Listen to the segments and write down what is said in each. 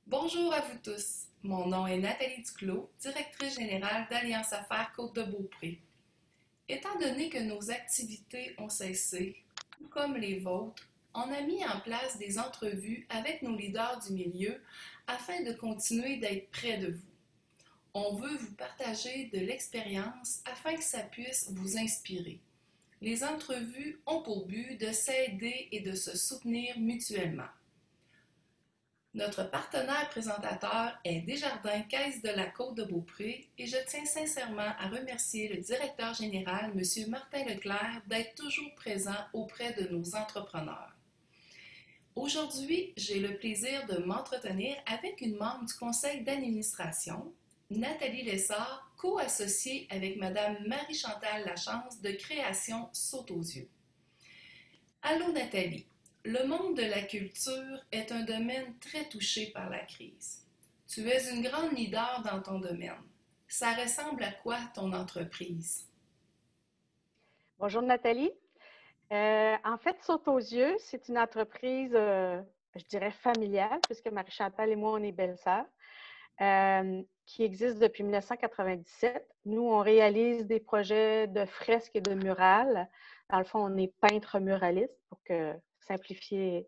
Bonjour à vous tous. Mon nom est Nathalie Duclos, directrice générale d'Alliance Affaires Côte-de-Beaupré. Étant donné que nos activités ont cessé, tout comme les vôtres, on a mis en place des entrevues avec nos leaders du milieu afin de continuer d'être près de vous. On veut vous partager de l'expérience afin que ça puisse vous inspirer. Les entrevues ont pour but de s'aider et de se soutenir mutuellement. Notre partenaire présentateur est Desjardins Caisse de la Côte-de-Beaupré et je tiens sincèrement à remercier le directeur général, M. Martin Leclerc, d'être toujours présent auprès de nos entrepreneurs. Aujourd'hui, j'ai le plaisir de m'entretenir avec une membre du conseil d'administration, Nathalie Lessard, co-associée avec Mme Marie-Chantal Lachance de Création Saute aux yeux. Allô Nathalie, le monde de la culture est un domaine très touché par la crise. Tu es une grande leader dans ton domaine. Ça ressemble à quoi ton entreprise? Bonjour Nathalie. En fait, Saute aux yeux, c'est une entreprise, je dirais familiale, puisque Marie-Chantal et moi, on est belles-sœurs, qui existe depuis 1997. Nous, on réalise des projets de fresques et de murales. Dans le fond, on est peintre muraliste pour simplifier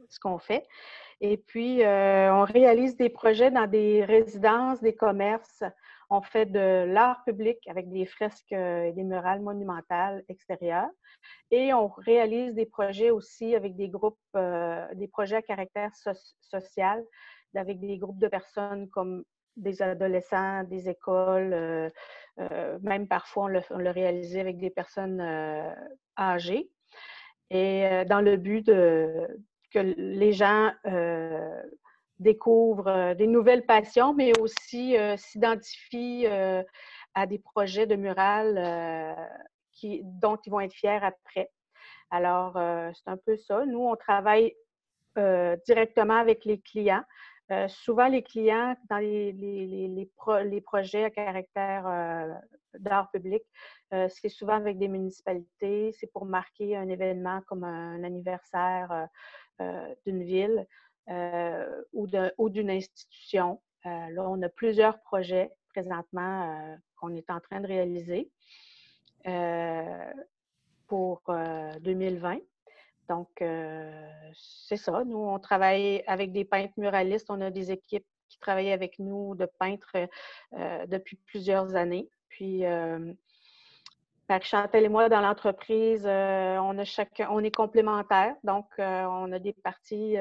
ce qu'on fait. Et puis, on réalise des projets dans des résidences, des commerces. On fait de l'art public avec des fresques et des murales monumentales extérieures. Et on réalise des projets aussi avec des groupes, des projets à caractère social, avec des groupes de personnes comme des adolescents, des écoles, même parfois on le réalisait avec des personnes âgées. Et dans le but que les gens découvrent des nouvelles passions, mais aussi s'identifient à des projets de murales dont ils vont être fiers après. Alors, c'est un peu ça. Nous, on travaille directement avec les clients. Souvent, les clients, dans les projets à caractère d'art public, c'est souvent avec des municipalités. C'est pour marquer un événement comme un anniversaire d'une ville ou d'une institution. Là, on a plusieurs projets présentement qu'on est en train de réaliser pour 2020. Donc, c'est ça. Nous, on travaille avec des peintres muralistes. On a des équipes qui travaillent avec nous de peintres depuis plusieurs années. Puis, Chantal et moi, dans l'entreprise, on est complémentaires. Donc, on a des parties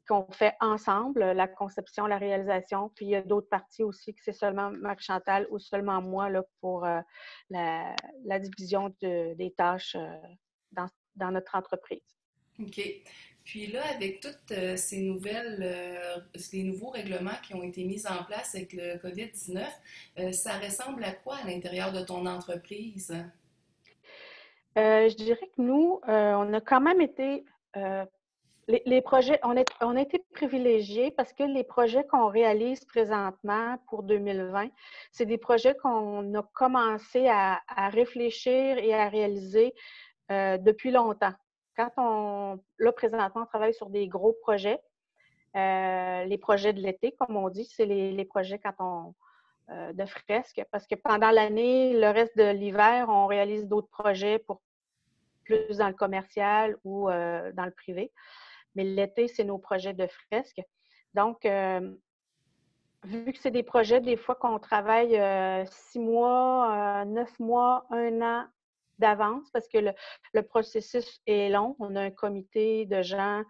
qu'on fait ensemble, la conception, la réalisation. Puis, il y a d'autres parties aussi que c'est seulement Marie-Chantal ou seulement moi là, pour la division des tâches dans notre entreprise. OK. Puis là, avec toutes ces les nouveaux règlements qui ont été mis en place avec le COVID-19, ça ressemble à quoi à l'intérieur de ton entreprise? Je dirais que nous, on a quand même été, les projets, on a été privilégiés parce que les projets qu'on réalise présentement pour 2020, c'est des projets qu'on a commencé à réfléchir et à réaliser depuis longtemps. Là, présentement, on travaille sur des gros projets. Les projets de l'été, comme on dit, c'est les projets de fresques, parce que pendant l'année, le reste de l'hiver, on réalise d'autres projets pour plus dans le commercial ou dans le privé. Mais l'été, c'est nos projets de fresques. Donc, vu que c'est des projets, des fois, qu'on travaille 6 mois, 9 mois, un an d'avance, parce que le processus est long. On a un comité de gens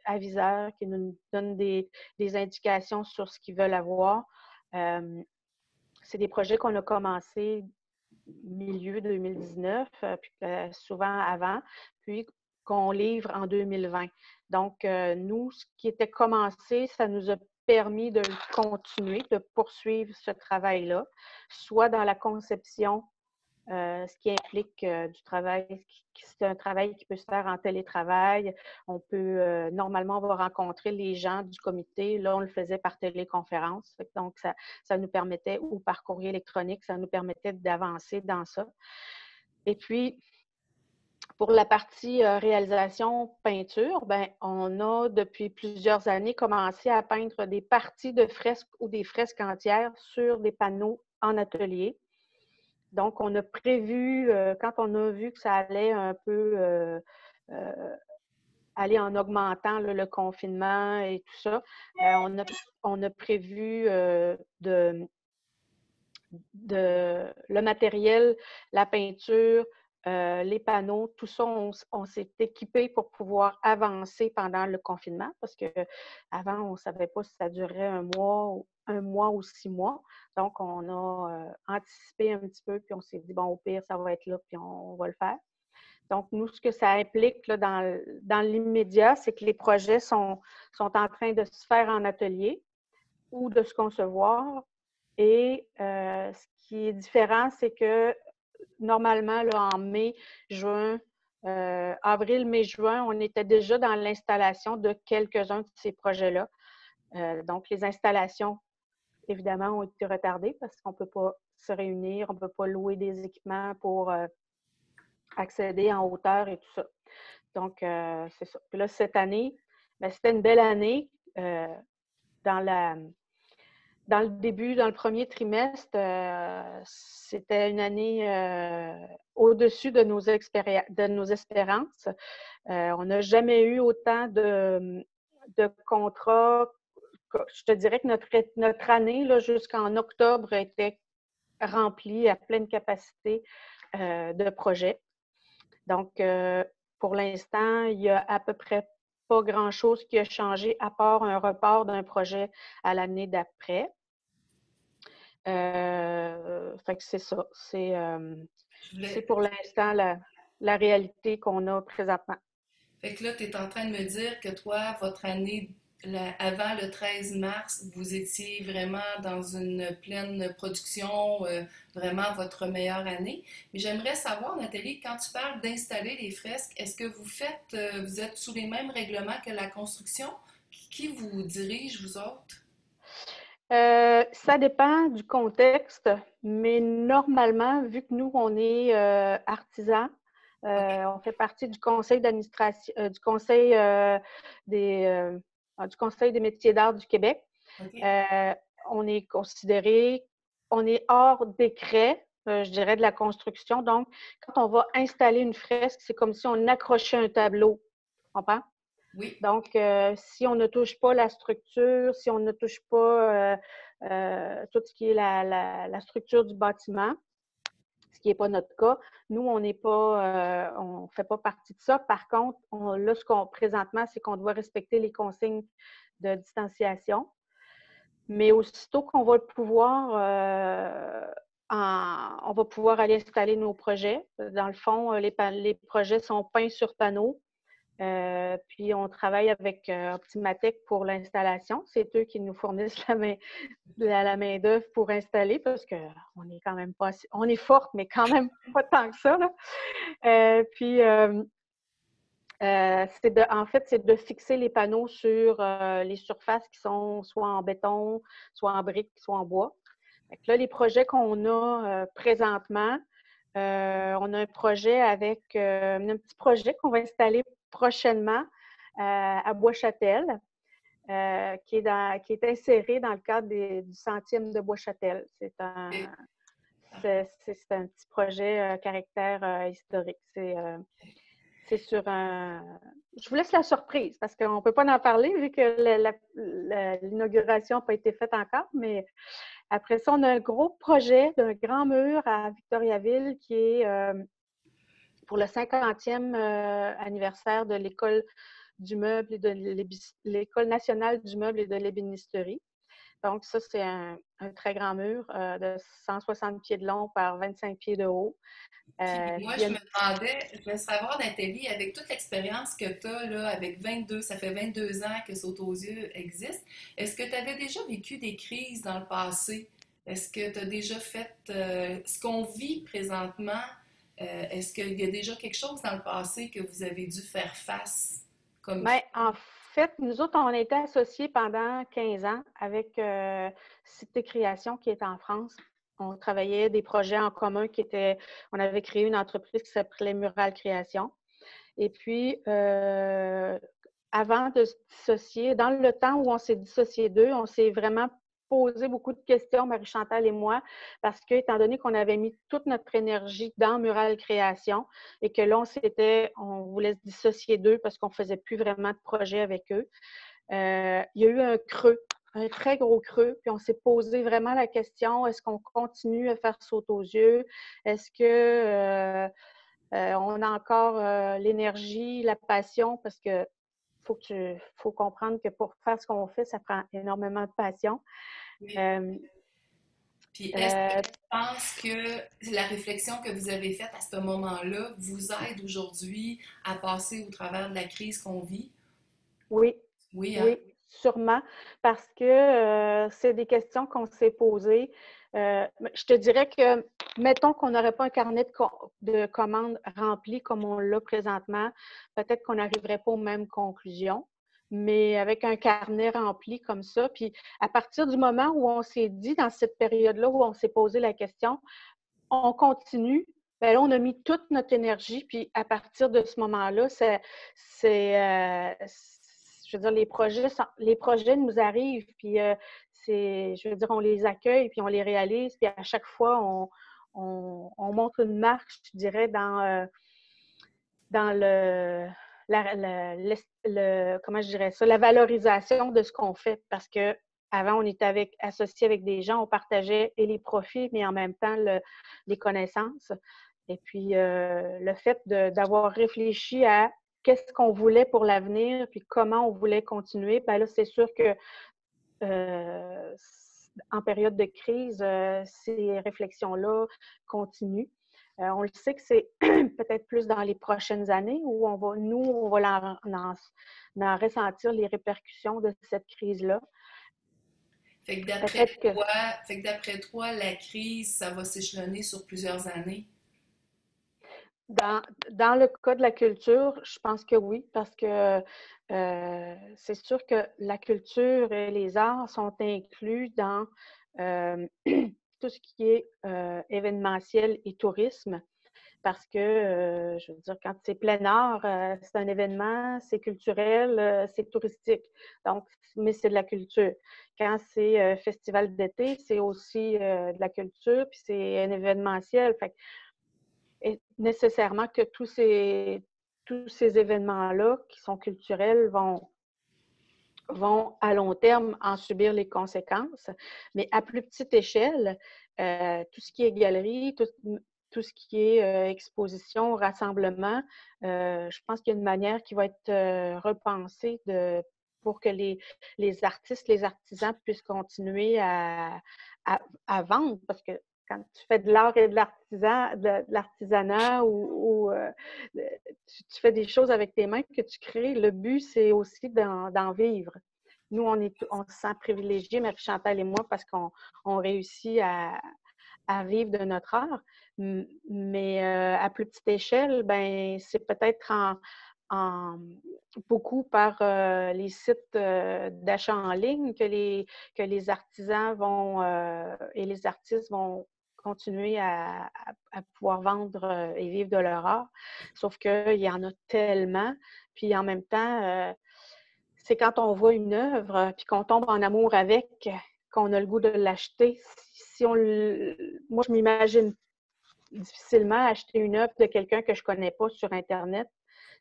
aviseurs qui nous donnent des indications sur ce qu'ils veulent avoir. C'est des projets qu'on a commencé milieu 2019, puis souvent avant, puis qu'on livre en 2020. Donc, nous, ce qui était commencé, ça nous a permis de continuer, de poursuivre ce travail-là, soit dans la conception, ce qui implique du travail, c'est un travail qui peut se faire en télétravail. On peut, normalement, on va rencontrer les gens du comité. Là, on le faisait par téléconférence. Donc, ça nous permettait, ou par courrier électronique, ça nous permettait d'avancer dans ça. Et puis, Pour la partie réalisation peinture, ben, on a depuis plusieurs années commencé à peindre des parties de fresques ou des fresques entières sur des panneaux en atelier. Donc, on a prévu, quand on a vu que ça allait un peu aller en augmentant là, le confinement et tout ça, on a prévu le matériel, la peinture, les panneaux, tout ça, on s'est équipé pour pouvoir avancer pendant le confinement parce qu'avant, on ne savait pas si ça durait un mois ou 6 mois. Donc, on a anticipé un petit peu, puis on s'est dit, bon, au pire, ça va être là, puis on va le faire. Donc, nous, ce que ça implique là, dans l'immédiat, c'est que les projets sont en train de se faire en atelier ou de se concevoir. Et ce qui est différent, c'est que normalement, là, en mai, juin, avril, mai, juin, on était déjà dans l'installation de quelques-uns de ces projets-là. Donc, les installations, évidemment, ont été retardées parce qu'on ne peut pas se réunir, on ne peut pas louer des équipements pour accéder en hauteur et tout ça. Donc, c'est ça. Puis là, cette année, bien, c'était une belle année. Dans le début, dans le premier trimestre, c'était une année au-dessus de nos espérances. On n'a jamais eu autant de contrats. Je te dirais que notre année, là, jusqu'en octobre, était remplie à pleine capacité de projets. Donc, pour l'instant, il y a à peu près pas grand-chose qui a changé à part un report d'un projet à l'année d'après. Fait que c'est ça. C'est pour l'instant la réalité qu'on a présentement. Fait que là, tu es en train de me dire que toi, votre année avant le 13 mars, vous étiez vraiment dans une pleine production, vraiment votre meilleure année. Mais j'aimerais savoir, Nathalie, quand tu parles d'installer les fresques, est-ce que vous êtes sous les mêmes règlements que la construction? Qui vous dirige, vous autres? Ça dépend du contexte, mais normalement, vu que nous, on est artisans, OK. on fait partie du conseil d'administration, des, du conseil des métiers d'art du Québec. OK. Euh, on est considéré, on est hors décret, je dirais, de la construction. Donc, quand on va installer une fresque, c'est comme si on accrochait un tableau. Tu comprends? Oui. Donc, si on ne touche pas la structure, si on ne touche pas tout ce qui est la structure du bâtiment, ce qui n'est pas notre cas, nous, on n'est pas, on fait pas partie de ça. Par contre, là, ce qu'on présentement, c'est qu'on doit respecter les consignes de distanciation. Mais aussitôt qu'on va pouvoir, on va pouvoir aller installer nos projets. Dans le fond, les projets sont peints sur panneau. Puis on travaille avec Optimatec pour l'installation. C'est eux qui nous fournissent la main-d'œuvre pour installer parce qu'on est quand même pas assez, on est forte, mais quand même pas tant que ça. Là. Puis en fait, c'est de fixer les panneaux sur les surfaces qui sont soit en béton, soit en briques, soit en bois. Fait que là, les projets qu'on a présentement, on a un projet avec un petit projet qu'on va installer prochainement à Bois-Châtel, qui est inséré dans le cadre du centième de Bois-Châtel. OK. C'est un petit projet caractère historique. C'est sur un. Je vous laisse la surprise parce qu'on ne peut pas en parler vu que l'inauguration n'a pas été faite encore, mais après ça, on a un gros projet d'un grand mur à Victoriaville qui est pour le 50e anniversaire de l'École du meuble et de l'École nationale du meuble et de l'ébénisterie. Donc, ça, c'est un très grand mur de 160 pieds de long par 25 pieds de haut. Puis moi, Puis il y a je me demandais, je voulais savoir, Nathalie, avec toute l'expérience que tu as, là, avec 22, ça fait 22 ans que Saute aux yeux existe, est-ce que tu avais déjà vécu des crises dans le passé? Est-ce que tu as déjà fait ce qu'on vit présentement? Est-ce qu'il y a déjà quelque chose dans le passé que vous avez dû faire face comme Bien, crise? en fait, nous autres, on a été associés pendant 15 ans avec Cité Création qui est en France. On travaillait des projets en commun on avait créé une entreprise qui s'appelait Mural Création. Et puis, avant de se dissocier, dans le temps où on s'est dissocié d'eux, on s'est vraiment posé beaucoup de questions, Marie-Chantal et moi, parce que, étant donné qu'on avait mis toute notre énergie dans Mural Création et que là, on voulait se dissocier d'eux parce qu'on ne faisait plus vraiment de projet avec eux, il y a eu un creux, un très gros creux, puis on s'est posé vraiment la question, est-ce qu'on continue à faire saute aux yeux? Est-ce que on a encore l'énergie, la passion, parce que faut comprendre que pour faire ce qu'on fait, ça prend énormément de passion. Oui. Euh, Puis est-ce que euh, tu penses que la réflexion que vous avez faite à ce moment-là vous aide aujourd'hui à passer au travers de la crise qu'on vit? oui, Oui, hein? oui, sûrement, parce que c'est des questions qu'on s'est posées. Je te dirais que, mettons qu'on n'aurait pas un carnet de commandes rempli comme on l'a présentement, peut-être qu'on n'arriverait pas aux mêmes conclusions, mais avec un carnet rempli comme ça, puis à partir du moment où on s'est dit, dans cette période-là où on s'est posé la question, on continue, bien là, on a mis toute notre énergie, puis à partir de ce moment-là, je veux dire, les projets nous arrivent, puis je veux dire, on les accueille, puis on les réalise, puis à chaque fois, on montre une marque, je dirais, dans comment je dirais ça, la valorisation de ce qu'on fait, parce que avant, on était associé avec des gens, on partageait et les profits, mais en même temps les connaissances. Et puis, le fait d'avoir réfléchi à qu'est-ce qu'on voulait pour l'avenir, puis comment on voulait continuer, bien là, c'est sûr que euh, en période de crise, ces réflexions-là continuent. On le sait que c'est peut-être plus dans les prochaines années où on va en ressentir les répercussions de cette crise-là. Fait que d'après Peut-être que toi, fait que d'après toi, la crise, ça va s'échelonner sur plusieurs années. dans, dans le cas de la culture, je pense que oui, parce que c'est sûr que la culture et les arts sont inclus dans tout ce qui est événementiel et tourisme. Parce que, je veux dire, quand c'est plein art, c'est un événement, c'est culturel, c'est touristique. Donc, mais c'est de la culture. Quand c'est festival d'été, c'est aussi de la culture, puis c'est un événementiel. Fait que, et nécessairement que tous ces événements-là qui sont culturels vont à long terme en subir les conséquences, mais à plus petite échelle, tout ce qui est galerie, tout ce qui est exposition, rassemblement, je pense qu'il y a une manière qui va être repensée pour que les artistes, les artisans puissent continuer à vendre, parce que quand tu fais de l'art et de l'artisanat ou tu fais des choses avec tes mains que tu crées, le but, c'est aussi d'en vivre. Nous, on se sent privilégiés, Marie-Chantal et moi, parce qu'on réussit à vivre de notre art. Mais à plus petite échelle, ben c'est peut-être beaucoup par les sites d'achat en ligne que les artisans et les artistes vont continuer à pouvoir vendre et vivre de leur art. Sauf qu'il y en a tellement. Puis en même temps, c'est quand on voit une œuvre puis qu'on tombe en amour avec, qu'on a le goût de l'acheter. Moi, je m'imagine difficilement acheter une œuvre de quelqu'un que je ne connais pas sur Internet.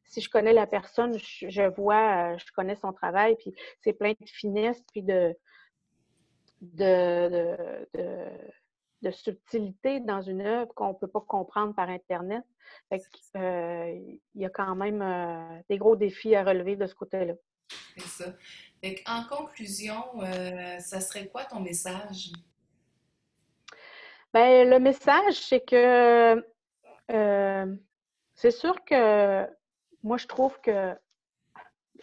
Si je connais la personne, je connais son travail, puis c'est plein de finesse, puis de, de, de subtilité dans une œuvre qu'on ne peut pas comprendre par Internet. Fait il y a quand même des gros défis à relever de ce côté-là. C'est ça. Fait en conclusion, ça serait quoi ton message? Bien, le message, c'est que c'est sûr que moi, je trouve que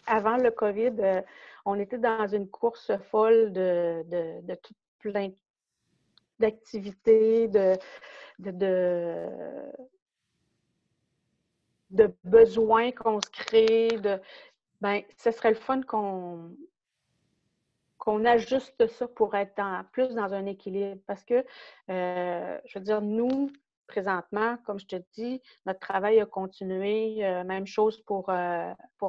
avant le COVID, on était dans une course folle de tout plein d'activités, de, de, de besoins qu'on se crée. Ben, ce serait le fun qu'on ajuste ça pour être plus dans un équilibre. Parce que, je veux dire, nous, présentement, comme je te dis, notre travail a continué. Même chose pour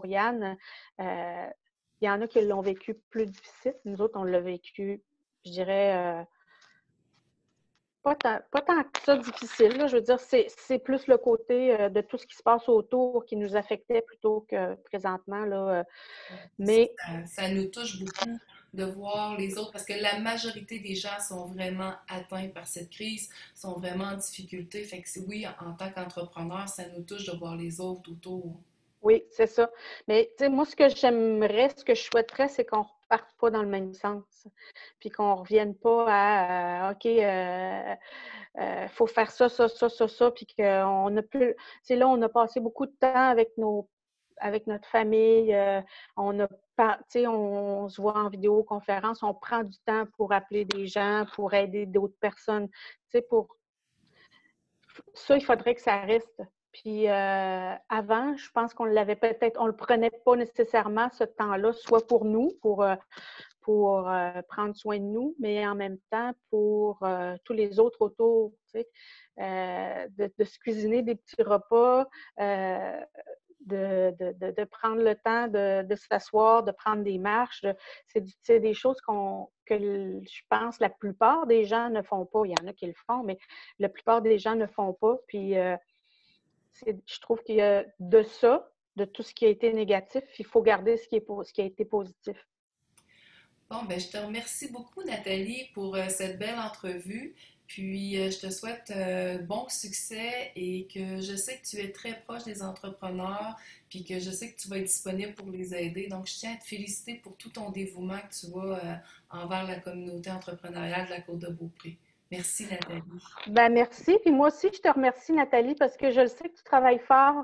Yann. Il y en a qui l'ont vécu plus difficile. Nous autres, on l'a vécu, je dirais, pas tant que ça difficile. Là. Je veux dire, c'est plus le côté de tout ce qui se passe autour qui nous affectait plutôt que présentement. Là, mais Ça nous touche beaucoup de voir les autres parce que la majorité des gens sont vraiment atteints par cette crise, sont vraiment en difficulté. Fait que oui, en tant qu'entrepreneur, ça nous touche de voir les autres autour. oui, c'est ça. Mais tu sais, moi, ce que j'aimerais, ce que je souhaiterais, c'est qu'on ne reparte pas dans le même sens. Puis qu'on ne revienne pas à OK, faut faire ça, ça, ça, ça, ça, puis qu'on a plus. C'est là, on a passé beaucoup de temps avec notre famille. On a on se voit en vidéoconférence, on prend du temps pour appeler des gens, pour aider d'autres personnes. Pour ça, il faudrait que ça reste. Puis avant, je pense qu'on l'avait peut-être, on le prenait pas nécessairement ce temps-là, soit pour nous, pour prendre soin de nous, mais en même temps pour tous les autres autour, de se cuisiner des petits repas, de prendre le temps de s'asseoir, de prendre des marches. C'est des choses que je pense la plupart des gens ne font pas. Il y en a qui le font, mais la plupart des gens ne font pas. Puis je trouve qu'il y a de ça, de tout ce qui a été négatif, il faut garder ce qui a été positif. Bon, ben, je te remercie beaucoup, Nathalie, pour cette belle entrevue. Puis, je te souhaite bon succès et que je sais que tu es très proche des entrepreneurs, puis que je sais que tu vas être disponible pour les aider. Donc, je tiens à te féliciter pour tout ton dévouement que tu as envers la communauté entrepreneuriale de la Côte-de-Beaupré. Merci, Nathalie. Ben merci. Puis moi aussi, je te remercie, Nathalie, parce que je le sais que tu travailles fort,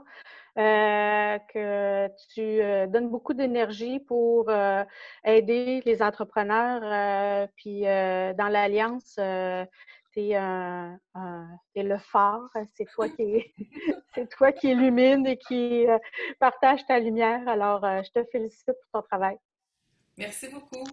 que tu donnes beaucoup d'énergie pour aider les entrepreneurs. Puis dans l'Alliance, tu es le phare. C'est toi qui illumine et qui partage ta lumière. Alors, je te félicite pour ton travail. Merci beaucoup.